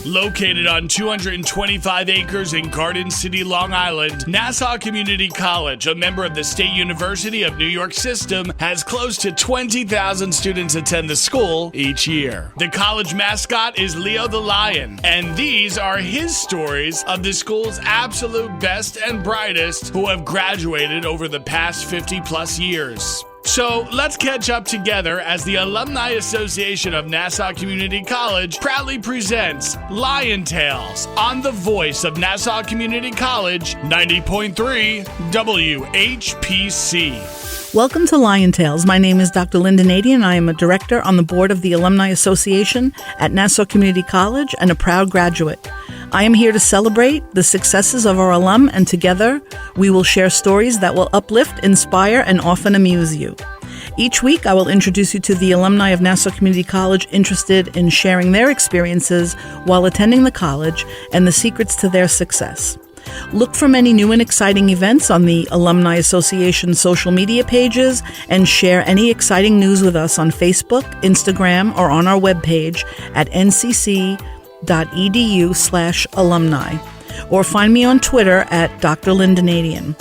Located on 225 acres in Garden City, Long Island, Nassau Community College, a member of the State University of New York system, has close to 20,000 students attend the school each year. The college mascot is Leo the Lion, and these are his stories of the school's absolute best and brightest who have graduated over the past 50 plus years. So let's catch up together as the Alumni Association of Nassau Community College proudly presents Lion Tales on the voice of Nassau Community College, 90.3 WHPC. Welcome to Lion Tales. My name is Dr. Lynnda Nadien. I am a director on the board of the Alumni Association at Nassau Community College and a proud graduate. I am here to celebrate the successes of our alum, and together we will share stories that will uplift, inspire, and often amuse you. Each week, I will introduce you to the alumni of Nassau Community College interested in sharing their experiences while attending the college and the secrets to their success. Look for many new and exciting events on the Alumni Association social media pages and share any exciting news with us on Facebook, Instagram, or on our webpage at ncc.edu/alumni, or find me on Twitter at Dr. Lynnda Nadien.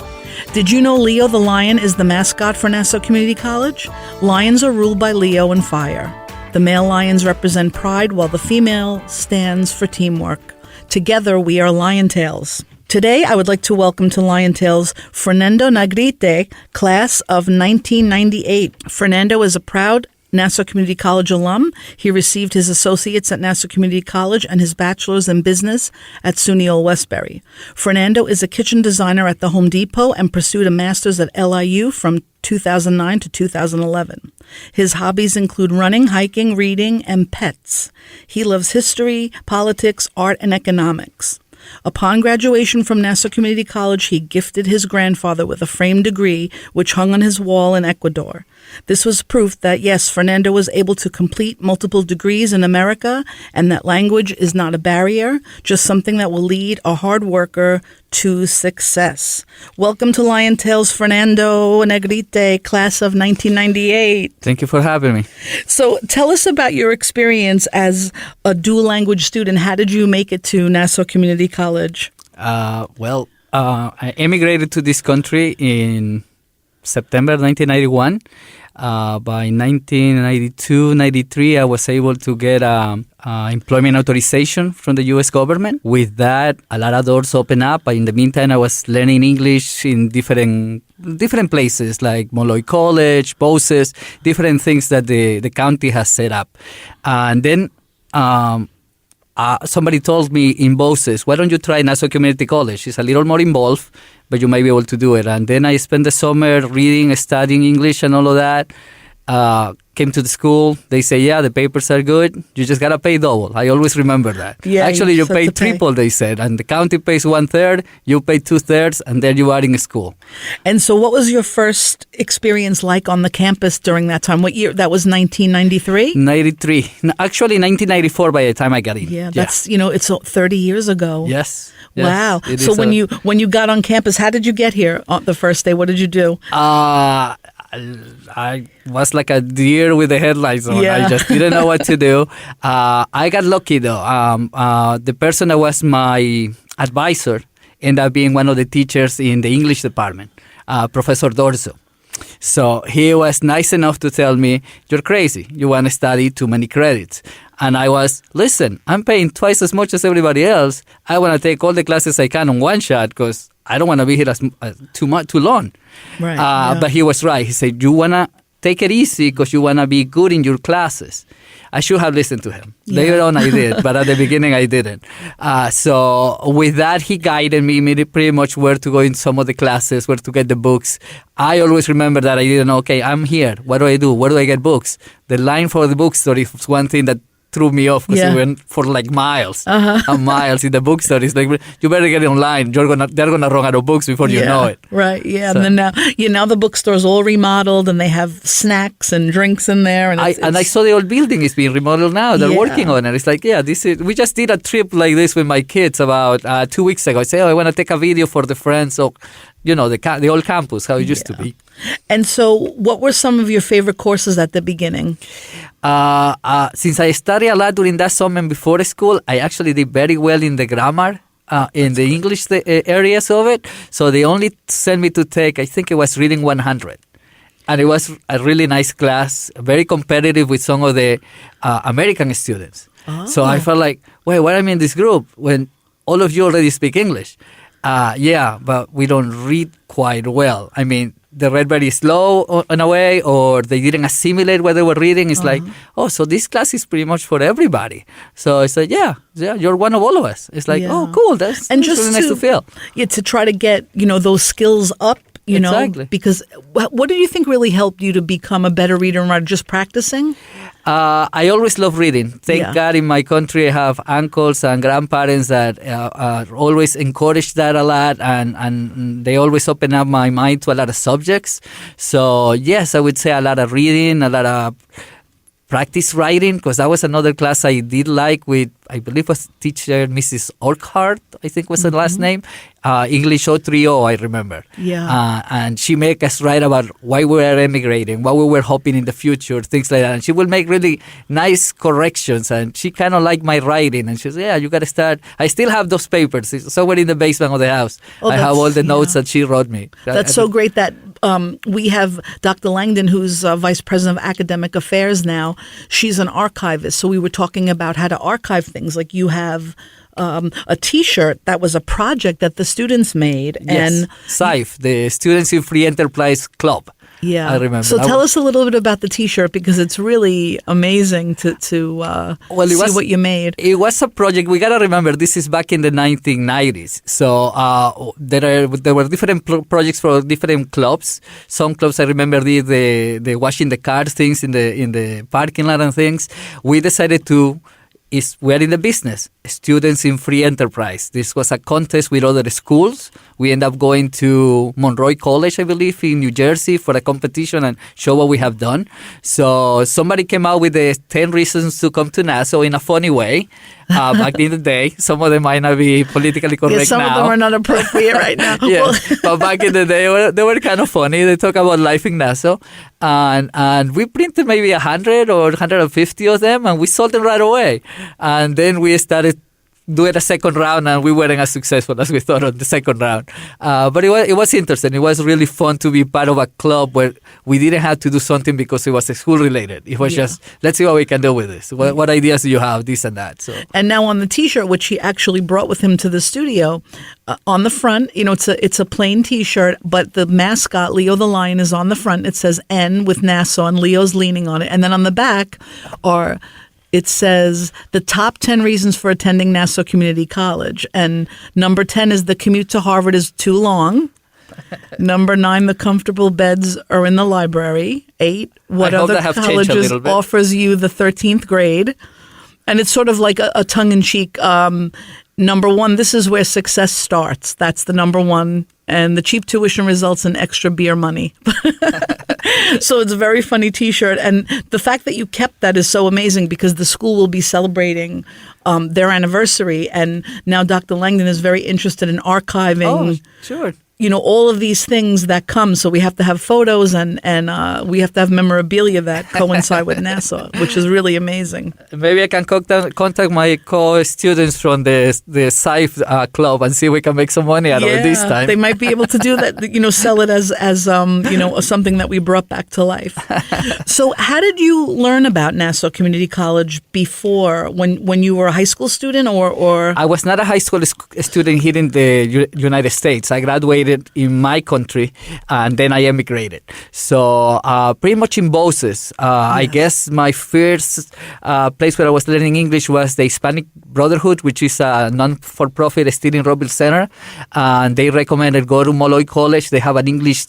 Did you know Leo the Lion is the mascot for Nassau Community College? Lions are ruled by Leo and fire. The male lions represent pride while the female stands for teamwork. Together we are Lion Tales. Today, I would like to welcome to Lion Tales Fernando Negrite, class of 1998. Fernando is a proud Nassau Community College alum. He received his associates at Nassau Community College and his bachelor's in business at SUNY Old Westbury. Fernando is a kitchen designer at the Home Depot and pursued a master's at LIU from 2009 to 2011. His hobbies include running, hiking, reading, and pets. He loves history, politics, art, and economics. Upon graduation from Nassau Community College, he gifted his grandfather with a framed degree which hung on his wall in Ecuador. This was proof that, yes, Fernando was able to complete multiple degrees in America and that language is not a barrier, just something that will lead a hard worker to success. Welcome to Lion Tales, Fernando Negrite, class of 1998. Thank you for having me. So tell us about your experience as a dual language student. How did you make it to Nassau Community College? I emigrated to this country in September 1991. By 1992-93, I was able to get employment authorization from the U.S. government. With that, a lot of doors opened up. In the meantime, I was learning English in different places like Molloy College, Boses, different things that the county has set up. And then somebody told me in Boses, why don't you try Nassau Community College? It's a little more involved, but you might be able to do it. And then I spent the summer reading, studying English and all of that. Came to the school. They say, yeah, the papers are good. You just got to pay double. I always remember that. Yeah, actually, you pay triple, they said. And the county pays 1/3, you pay 2/3, and then you are in school. And so what was your first experience like on the campus during that time? What year? That was 1993? 93. Actually, 1994 by the time I got in. Yeah, that's, it's 30 years ago. Yes. Wow. So when you got on campus, how did you get here on the first day? What did you do? I was like a deer with the headlights on. Yeah. I just didn't know what to do. I got lucky, though. The person that was my advisor ended up being one of the teachers in the English department, Professor Dorso. So he was nice enough to tell me, you're crazy. You want to study too many credits. And I was, listen, I'm paying twice as much as everybody else. I want to take all the classes I can on one shot because I don't want to be here too long. Right. Yeah. But he was right. He said, you want to take it easy because you want to be good in your classes. I should have listened to him. Yeah. Later on I did, but at the beginning I didn't. So with that, he guided me pretty much where to go in some of the classes, where to get the books. I always remember that I didn't know, okay, I'm here. What do I do? Where do I get books? The line for the bookstore is one thing that threw me off because we went for like miles and miles in the bookstore. It's like, you better get it online. They're gonna run out of books before you know it. Right. Yeah. So, and then now the bookstore's all remodeled and they have snacks and drinks in there. And I saw the old building is being remodeled now. They're working on it. It's like, we just did a trip like this with my kids about 2 weeks ago. I say, I want to take a video for the friends. So the old campus, how it used to be. And so what were some of your favorite courses at the beginning? Since I studied a lot during that summer before school, I actually did very well in the grammar, in the English areas of it. So they only sent me to take, I think it was Reading 100. And it was a really nice class, very competitive with some of the American students. Oh. So I felt like, wait, why am I in this group when all of you already speak English? Yeah, but we don't read quite well. I mean, they read very slow in a way, or they didn't assimilate what they were reading. It's like, oh, so this class is pretty much for everybody. So it's like, yeah, you're one of all of us. It's like, oh, cool. That's really nice to feel. Yeah, to try to get, those skills up. Exactly. Because what did you think really helped you to become a better reader and writer? Just practicing? I always love reading. Thank God in my country I have uncles and grandparents that always encourage that a lot, and they always open up my mind to a lot of subjects. So yes, I would say a lot of reading, a lot of practice writing, because that was another class I did like with, I believe was teacher Mrs. Orkhart, I think was the last name. English 030, I remember. Yeah. And she make us write about why we were emigrating, what we were hoping in the future, things like that. And she will make really nice corrections, and she kind of liked my writing. And she said, yeah, you got to start. I still have those papers. It's somewhere in the basement of the house. I have all the notes that she wrote me. That's so great that we have Dr. Langdon, who's Vice President of Academic Affairs now. She's an archivist. So we were talking about how to archive things. Like you have a T-shirt that was a project that the students made. Yes. And SIFE, the Students in Free Enterprise Club. Yeah, I remember. So tell us a little bit about the T-shirt, because it's really amazing to see what you made. It was a project. We gotta remember this is back in the 1990s. So there were different projects for different clubs. Some clubs I remember did the washing the cars things in the parking lot and things. We decided we're in the business. Students in Free Enterprise. This was a contest with other schools. We end up going to Monroe College, I believe, in New Jersey for a competition and show what we have done. So somebody came out with the 10 reasons to come to Nassau in a funny way. Back in the day, some of them might not be politically correct now. Some of them are not appropriate right now. Yes, but back in the day, they were kind of funny. They talk about life in Nassau. And we printed maybe 100 or 150 of them, and we sold them right away. And then we started doing a second round, and we weren't as successful as we thought on the second round. But it was interesting. It was really fun to be part of a club where we didn't have to do something because it was school related. It was just, let's see what we can do with this. What ideas do you have, this and that. So. And now on the T-shirt, which he actually brought with him to the studio, on the front, it's a plain T-shirt, but the mascot, Leo the Lion, is on the front. It says N with Nassau, and Leo's leaning on it. And then on the back it says the top 10 reasons for attending Nassau Community College. And number 10 is the commute to Harvard is too long. Number 9, the comfortable beds are in the library. 8, what other colleges offers you the 13th grade? And it's sort of like a tongue-in-cheek, number 1, this is where success starts. That's the number 1. And the cheap tuition results in extra beer money. So it's a very funny T-shirt. And the fact that you kept that is so amazing, because the school will be celebrating their anniversary. And now Dr. Langdon is very interested in archiving. Oh, sure. All of these things that come. So we have to have photos and we have to have memorabilia that coincide with Nassau, which is really amazing. Maybe I can contact my co-students from the SIFE club and see if we can make some money out of it this time. They might be able to do that, sell it as something that we brought back to life. So how did you learn about Nassau Community College before, when you were a high school student or? I was not a high school student here in the United States. I graduated in my country, and then I emigrated. So pretty much in Boses. I guess my first place where I was learning English was the Hispanic Brotherhood, which is a non-for-profit still in Rockville Center. And they recommended go to Molloy College. They have an English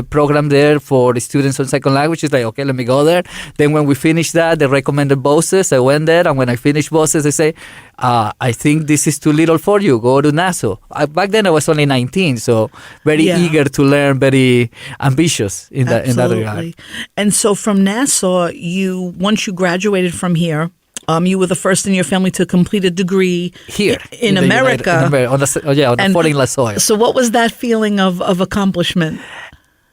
program there for the students on second language. It's like, okay, let me go there. Then when we finished that, they recommended Boses. I went there, and when I finished Boses, they say, I think this is too little for you. Go to Nassau. Back then I was only 19, so very eager to learn, very ambitious in that regard. And so from Nassau, once you graduated from here, You were the first in your family to complete a degree Here in America. On the foreign soil. So what was that feeling of accomplishment?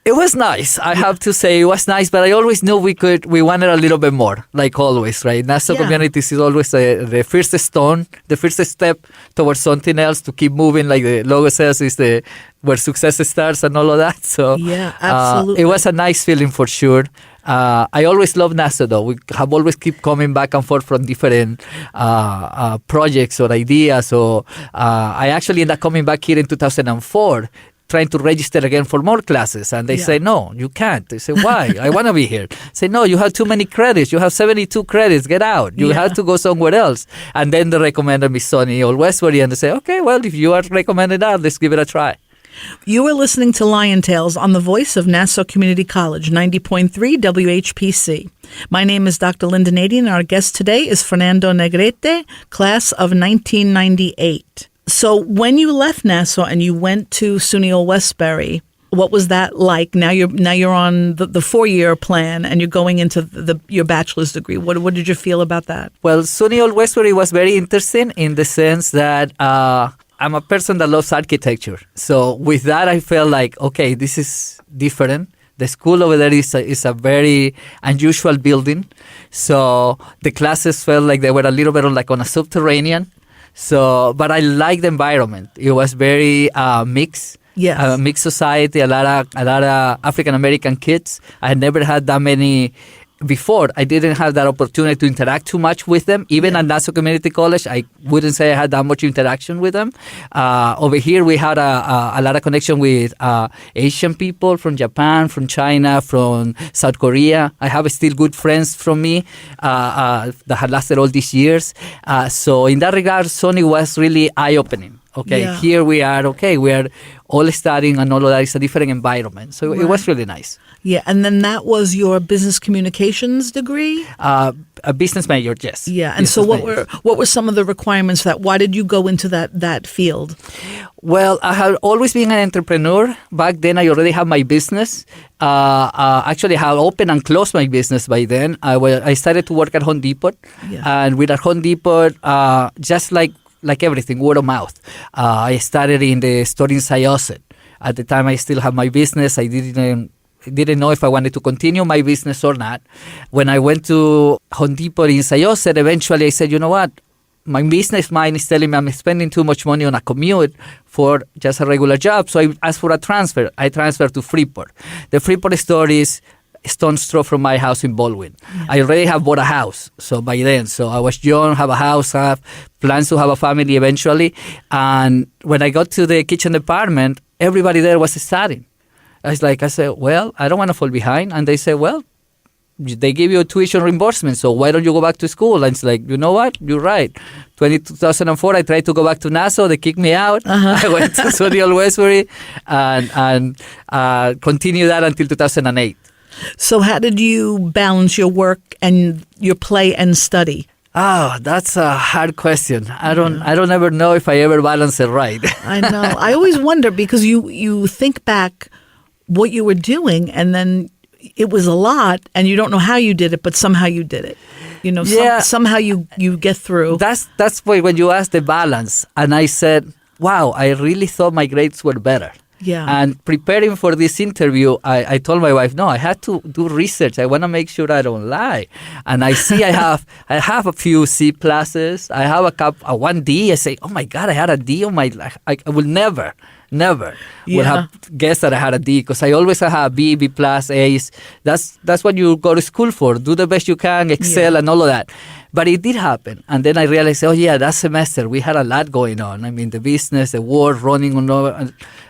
It was nice. I have to say it was nice, but I always knew we wanted a little bit more, like always, right? National communities is always the first step towards something else to keep moving, like the logo says, is where success starts and all of that. So yeah, absolutely. It was a nice feeling for sure. I always love NASA though. We have always keep coming back and forth from different projects or ideas. So I actually ended up coming back here in 2004. Trying to register again for more classes, and they say, no, you can't. They say, why? I want to be here. Say, no, you have too many credits. You have 72 credits. Get out. You have to go somewhere else. And then they recommended me SUNY Old Westbury, and they say, okay, well, if you are recommended that, let's give it a try. You are listening to Lion Tales on the voice of Nassau Community College, 90.3 WHPC. My name is Dr. Lynnda Nadien, and our guest today is Fernando Negrite, class of 1998. So when you left Nassau and you went to SUNY Old Westbury, what was that like? Now you're on the 4-year plan and you're going into your bachelor's degree. What did you feel about that? Well, SUNY Old Westbury was very interesting in the sense that I'm a person that loves architecture. So with that, I felt like, okay, this is different. The school over there is a very unusual building. So the classes felt like they were a little bit like on a subterranean. So, but I like the environment. It was very mixed. Yes. Mixed society. A lot of African American kids. I had never had that many before. I didn't have that opportunity to interact too much with them. Even at Nassau Community College, I wouldn't say I had that much interaction with them. Over here, we had a lot of connection with Asian people from Japan, from China, from South Korea. I have still good friends from me that had lasted all these years. So in that regard, SUNY was really eye-opening. Okay, here we are, we are all studying and all of that. It's a different environment. So it was really nice. Yeah, and then that was your business communications degree? A business major, yes. Yeah, and so what were some of the requirements for that? Why did you go into that field? Well, I have always been an entrepreneur. Back then, I already had my business. Actually, I had opened and closed my business by then. I started to work at Home Depot. Yeah. And with Home Depot, just like everything, word of mouth. I started in the store in Syosset. At the time, I still had my business. I didn't know if I wanted to continue my business or not. When I went to Home Depot in Syosset, eventually I said, you know what? My business mind is telling me I'm spending too much money on a commute for just a regular job. So I asked for a transfer. I transferred to Freeport. The Freeport store is stone's throw from my house in Baldwin. Yeah. I already have bought a house. So by then, I was young, have a house, have plans to have a family eventually. And when I got to the kitchen department, everybody there was studying. I said, well, I don't want to fall behind. And they said, well, they give you a tuition reimbursement, so why don't you go back to school? And it's like, you know what? You're right. 2004, I tried to go back to Nassau. They kicked me out. I went to SUNY Old Westbury and continued that until 2008. So how did you balance your work and your play and study? Oh, that's a hard question. I don't ever know if I ever balance it right. I know. I always wonder because you think back what you were doing and then it was a lot and you don't know how you did it, but somehow you did it. Somehow you get through. That's why when you asked the balance and I said, wow, I really thought my grades were better. Yeah. And preparing for this interview, I told my wife, no, I had to do research. I want to make sure I don't lie. And I see I have a few C pluses. I have a 1D. I say, oh my God, I had a D on my life. I will never would have guessed that I had a D because I always have B plus, A's. That's what you go to school for. Do the best you can, excel and all of that. But it did happen. And then I realized, oh yeah, that semester we had a lot going on. I mean, the business, the work, running on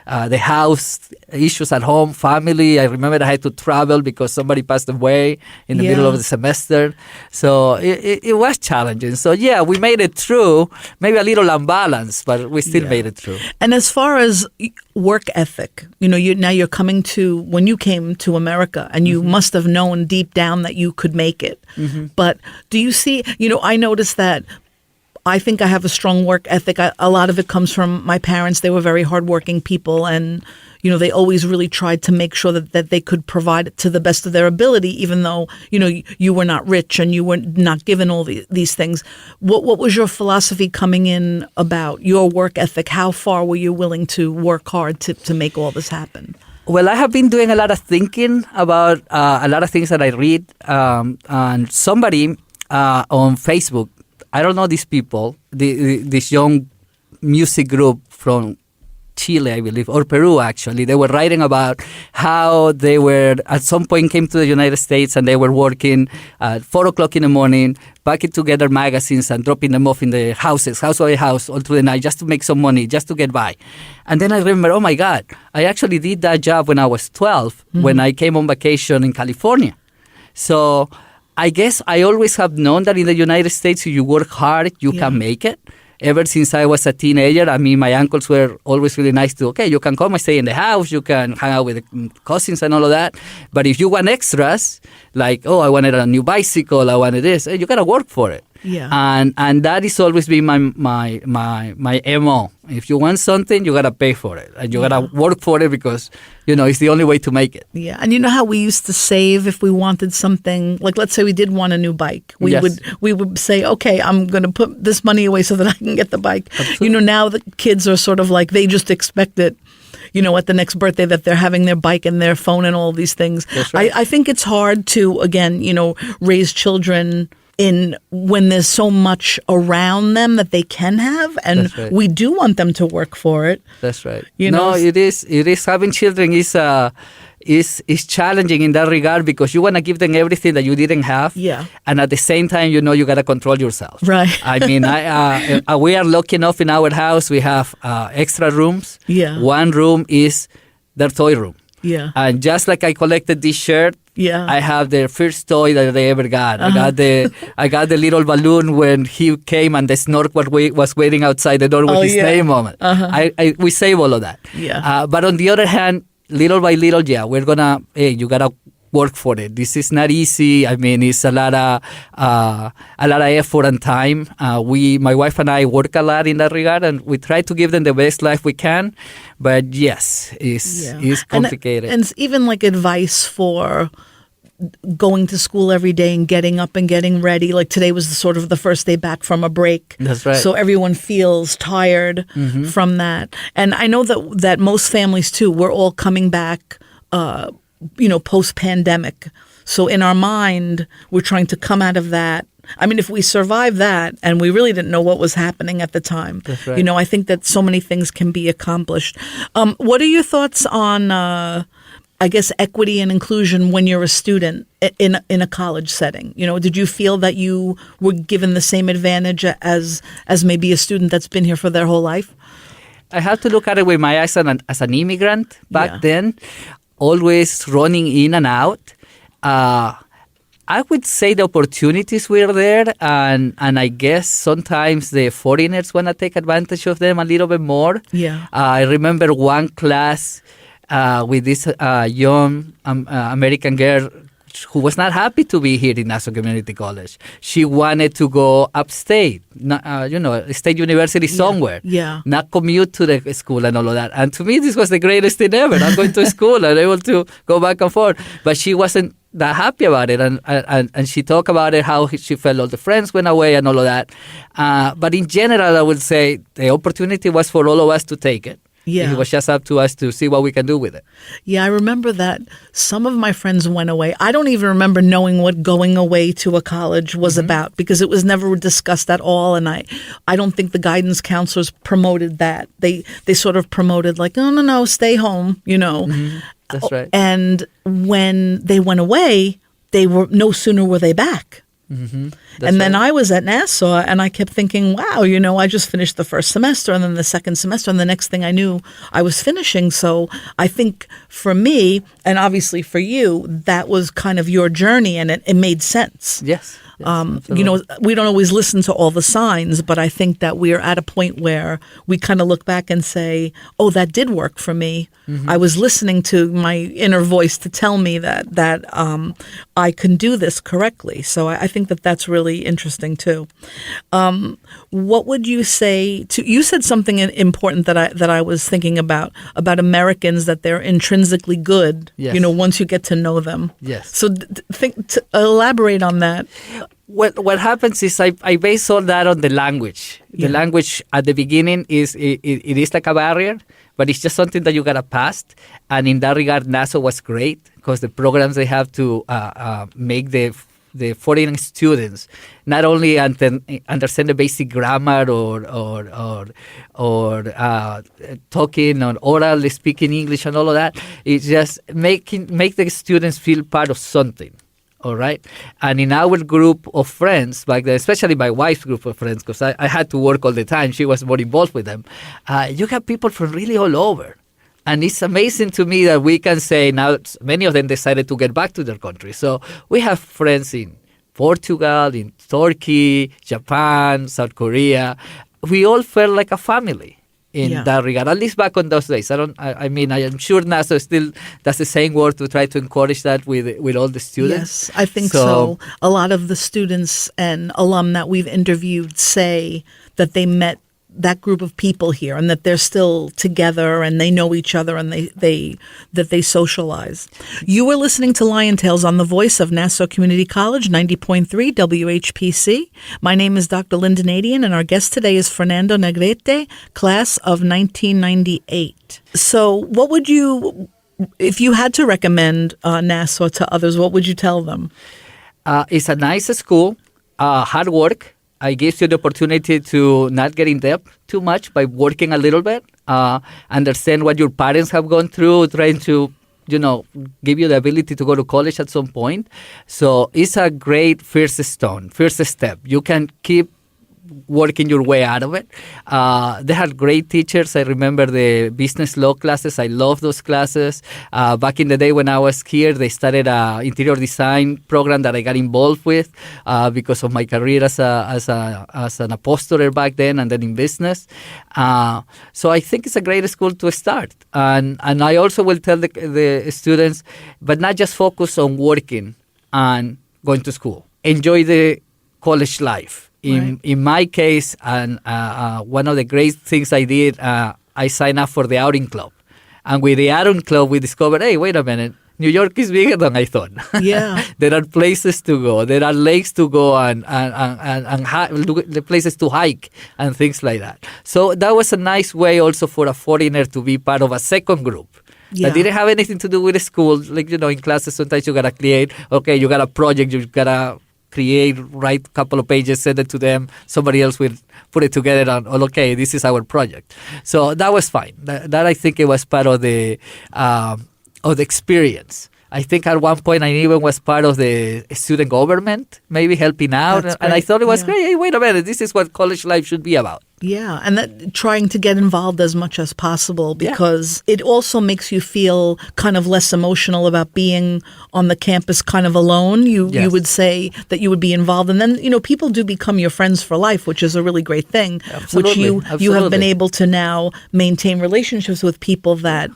the house, issues at home, family. I remember I had to travel because somebody passed away in the middle of the semester. So it was challenging. So yeah, we made it through. Maybe a little unbalanced, but we still made it through. And as far as work ethic, now you're coming to, when you came to America and you must have known deep down that you could make it. Mm-hmm. But do you see, I noticed that I think I have a strong work ethic. A lot of it comes from my parents. They were very hardworking people, and they always really tried to make sure that they could provide it to the best of their ability, even though you were not rich and you were not given all these things. What was your philosophy coming in about your work ethic? How far were you willing to work hard to make all this happen? Well, I have been doing a lot of thinking about a lot of things that I read. And somebody on Facebook, I don't know these people, this young music group from Chile, I believe, or Peru, actually. They were writing about how they were, at some point, came to the United States and they were working at 4 o'clock in the morning, packing together magazines and dropping them off in the houses, house by house, all through the night, just to make some money, just to get by. And then I remember, oh my God, I actually did that job when I was 12, when I came on vacation in California. So I guess I always have known that in the United States, if you work hard, you can make it. Ever since I was a teenager, my uncles were always really nice to, okay, you can come and stay in the house, you can hang out with the cousins and all of that. But if you want extras, like, I wanted a new bicycle, I wanted this, you got to work for it. Yeah. And that has always been my MO. If you want something, you got to pay for it. And you got to work for it because, it's the only way to make it. Yeah. And you know how we used to save if we wanted something? Like, let's say we did want a new bike. We would say, okay, I'm going to put this money away so that I can get the bike. Absolutely. Now the kids are sort of like, they just expect it. At the next birthday that they're having their bike and their phone and all these things. That's right. I think it's hard to, again, raise children when there's so much around them that they can have, and we do want them to work for it. That's right. It is having children is challenging in that regard because you want to give them everything that you didn't have. Yeah. And at the same time, you got to control yourself. Right. We are lucky enough in our house, we have extra rooms. Yeah. One room is their toy room. Yeah. And just like I collected this shirt, I have the first toy that they ever got. I got the little balloon when he came and the snork was waiting outside the door with his name on it. We save all of that. Yeah. But on the other hand, little by little, we're gonna. You gotta work for it. This is not easy. It's a lot of effort and time. My wife and I work a lot in that regard, and we try to give them the best life we can. But yes, it's complicated. And even like advice for going to school every day and getting up and getting ready. Like today was sort of the first day back from a break. That's right. So everyone feels tired from that. And I know that most families too, we're all coming back post-pandemic. So in our mind, we're trying to come out of that. If we survive that, and we really didn't know what was happening at the time, that's right. I think that so many things can be accomplished. What are your thoughts on, equity and inclusion when you're a student in a college setting? Did you feel that you were given the same advantage as maybe a student that's been here for their whole life? I have to look at it with my eyes as an immigrant back then. Always running in and out. I would say the opportunities were there, and I guess sometimes the foreigners want to take advantage of them a little bit more. Yeah. I remember one class with this young American girl who was not happy to be here in Nassau Community College. She wanted to go upstate, State University somewhere. Yeah. Not commute to the school and all of that. And to me, this was the greatest thing ever. I'm going to school and able to go back and forth. But she wasn't that happy about it. And she talked about it, how she felt all the friends went away and all of that. But in general, I would say the opportunity was for all of us to take it. Yeah. It was just up to us to see what we can do with it. Yeah, I remember that some of my friends went away. I don't even remember knowing what going away to a college was about because it was never discussed at all. And I don't think the guidance counselors promoted that. They sort of promoted like, no, stay home, That's right. And when they went away, no sooner were they back. And then I was at Nassau and I kept thinking, wow, I just finished the first semester and then the second semester. And the next thing I knew, I was finishing. So I think for me, and obviously for you, that was kind of your journey and it made sense. Yes. We don't always listen to all the signs, but I think that we are at a point where we kind of look back and say, oh, that did work for me. I was listening to my inner voice to tell me that I can do this correctly. So I think that that's really interesting too. what would you say to? You said something important that I was thinking about Americans, that they're intrinsically good. Yes. You know, once you get to know them. Yes. So elaborate on that. What happens is I base all that on the language. The language at the beginning it is like a barrier, but it's just something that you gotta pass. And in that regard, NASA was great because the programs they have to make the foreign students not only understand the basic grammar or talking or orally speaking English and all of that. It's just make the students feel part of something. All right. And in our group of friends, back then, especially my wife's group of friends, because I had to work all the time, she was more involved with them. You have people from really all over. And it's amazing to me that we can say now many of them decided to get back to their country. So we have friends in Portugal, in Turkey, Japan, South Korea. We all felt like a family in that regard, at least back on those days. I am sure NASA still does the same work to try to encourage that with all the students. Yes, I think so. A lot of the students and alum that we've interviewed say that they met that group of people here and that they're still together and they know each other and they socialize. You were listening to Lion Tales on the voice of Nassau Community College, 90.3 WHPC. My name is Dr. Lynnda Nadien, and our guest today is Fernando Negrite, class of 1998. So what would you, if you had to recommend Nassau to others, what would you tell them? It's a nice school, hard work. It gives you the opportunity to not get in debt too much by working a little bit, understand what your parents have gone through, trying to, give you the ability to go to college at some point. So it's a great first step. You can keep working your way out of it. They had great teachers. I remember the business law classes. I love those classes. Back in the day when I was here, they started an interior design program that I got involved with because of my career as an upholsterer back then and then in business. So I think it's a great school to start. And I also will tell the students, but not just focus on working and going to school. Enjoy the college life. In my case, and one of the great things I did, I signed up for the outing club. And with the outing club, we discovered, hey, wait a minute, New York is bigger than I thought. Yeah. There are places to go. There are lakes to go and the places to hike and things like that. So that was a nice way also for a foreigner to be part of a second group. Yeah. That didn't have anything to do with the school. Like, in classes, sometimes you got to create, you got a project, you got to write a couple of pages, send it to them. Somebody else will put it together and, this is our project. So that was fine. That I think it was part of the experience. I think at one point I even was part of the student government, maybe helping out. And I thought it was great. Hey, wait a minute. This is what college life should be about. Yeah, and that trying to get involved as much as possible because it also makes you feel kind of less emotional about being on the campus kind of alone. You would say that you would be involved, and then people do become your friends for life, which is a really great thing. Absolutely. Which you have been able to now maintain relationships with people that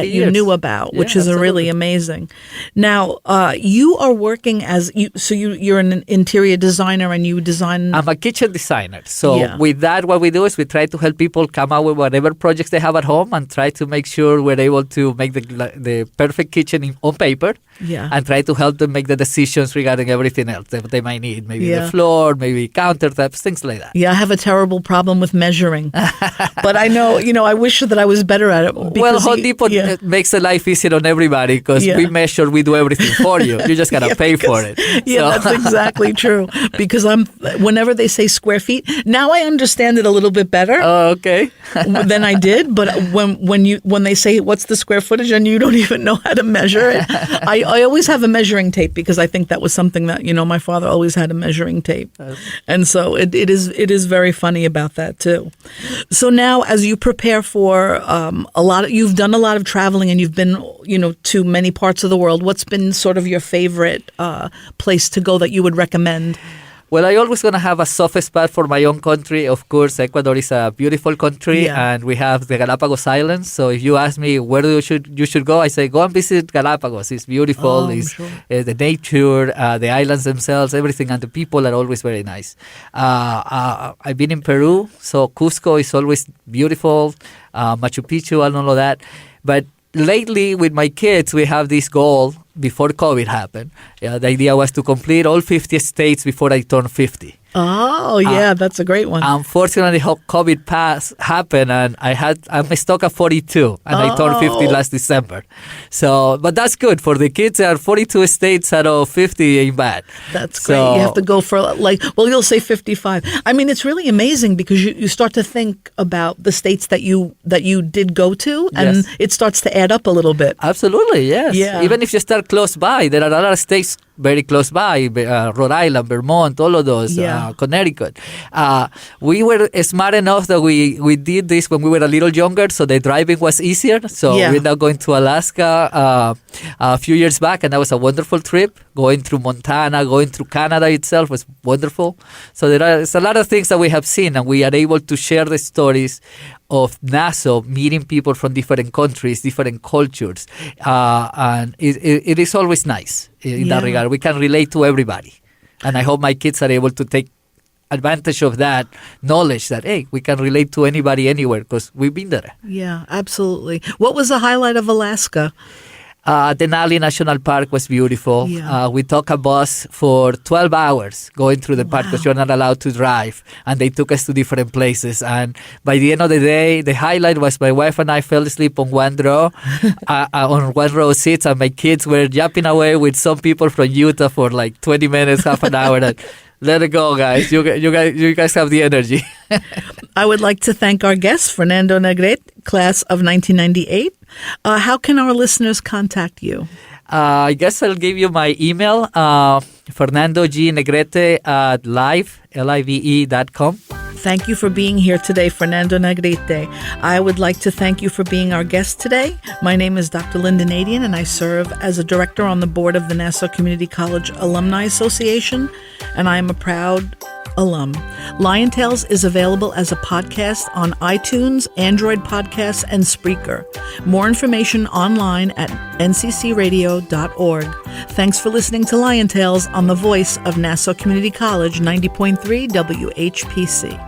you knew about, which is really amazing. Now you are working you're an interior designer and you design. I'm a kitchen designer, so with that what we do is we try to help people come out with whatever projects they have at home and try to make sure we're able to make the perfect kitchen on paper and try to help them make the decisions regarding everything else that they might need. Maybe the floor, maybe countertops, things like that. Yeah, I have a terrible problem with measuring. But I know, I wish that I was better at it. Well, Home Depot makes the life easier on everybody because we measure, we do everything for you. You just got to pay for it. Yeah, that's exactly true. Because whenever they say square feet, now I understand it a little bit better. Oh, okay. Than I did. But when they say what's the square footage and you don't even know how to measure it, I always have a measuring tape because I think that was something that my father always had a measuring tape, and so it is very funny about that too. So now, as you prepare for you've done a lot of traveling and you've been to many parts of the world. What's been sort of your favorite place to go that you would recommend? Well, I always going to have a soft spot for my own country. Of course, Ecuador is a beautiful country, and we have the Galapagos Islands. So if you ask me where you should go, I say go and visit Galapagos. It's beautiful. The nature, the islands themselves, everything, and the people are always very nice. I've been in Peru, so Cusco is always beautiful, Machu Picchu and all of that. But lately, with my kids, we have this goal before COVID happened. The idea was to complete all 50 states before I turn 50. Oh, yeah, that's a great one. Unfortunately, COVID happened, and I'm stuck at 42, and I turned 50 last December. So, but that's good. For the kids, there are 42 states out of 50 ain't bad. That's great. You have to go for you'll say 55. I mean, it's really amazing because you start to think about the states that you did go to, and it starts to add up a little bit. Absolutely, yes. Yeah. Even if you start close by, there are a lot of states very close by, Rhode Island, Vermont, all of those, Connecticut. We were smart enough that we did this when we were a little younger, so the driving was easier. So we're now going to Alaska a few years back, and that was a wonderful trip. Going through Montana, going through Canada itself was wonderful. So there's a lot of things that we have seen, and we are able to share the stories of Nassau, meeting people from different countries, different cultures. And it is always nice in that regard. We can relate to everybody. And I hope my kids are able to take advantage of that knowledge that, hey, we can relate to anybody anywhere because we've been there. Yeah, absolutely. What was the highlight of Alaska? Denali National Park was beautiful. Yeah. We took a bus for 12 hours going through the park because you're not allowed to drive. And they took us to different places. And by the end of the day, the highlight was my wife and I fell asleep on one row, on one row seats. And my kids were yapping away with some people from Utah for like 20 minutes, half an hour. And let it go, guys. You guys have the energy. I would like to thank our guest, Fernando Negrite, class of 1998. How can our listeners contact you? I guess I'll give you my email, fernandognegrite@live.com. Thank you for being here today, Fernando Negrite. I would like to thank you for being our guest today. My name is Dr. Lynnda Nadien, and I serve as a director on the board of the Nassau Community College Alumni Association, and I am a proud alum. Lion Tales is available as a podcast on iTunes, Android Podcasts, and Spreaker. More information online at nccradio.org. Thanks for listening to Lion Tales on the voice of Nassau Community College 90.3 WHPC.